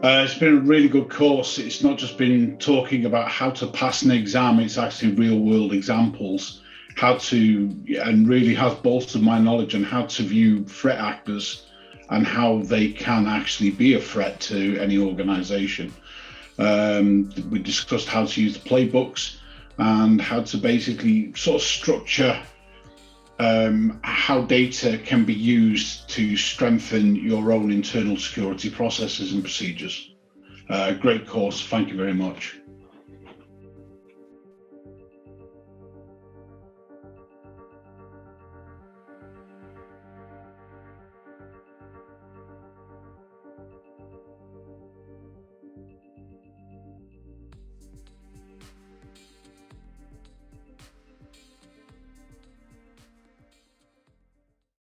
It's been a really good course. It's not just been talking about how to pass an exam, it's actually real world examples, and really has bolstered my knowledge on how to view threat actors and how they can actually be a threat to any organization. We discussed how to use the playbooks and how to basically sort of structure how data can be used to strengthen your own internal security processes and procedures. Great course. Thank you very much.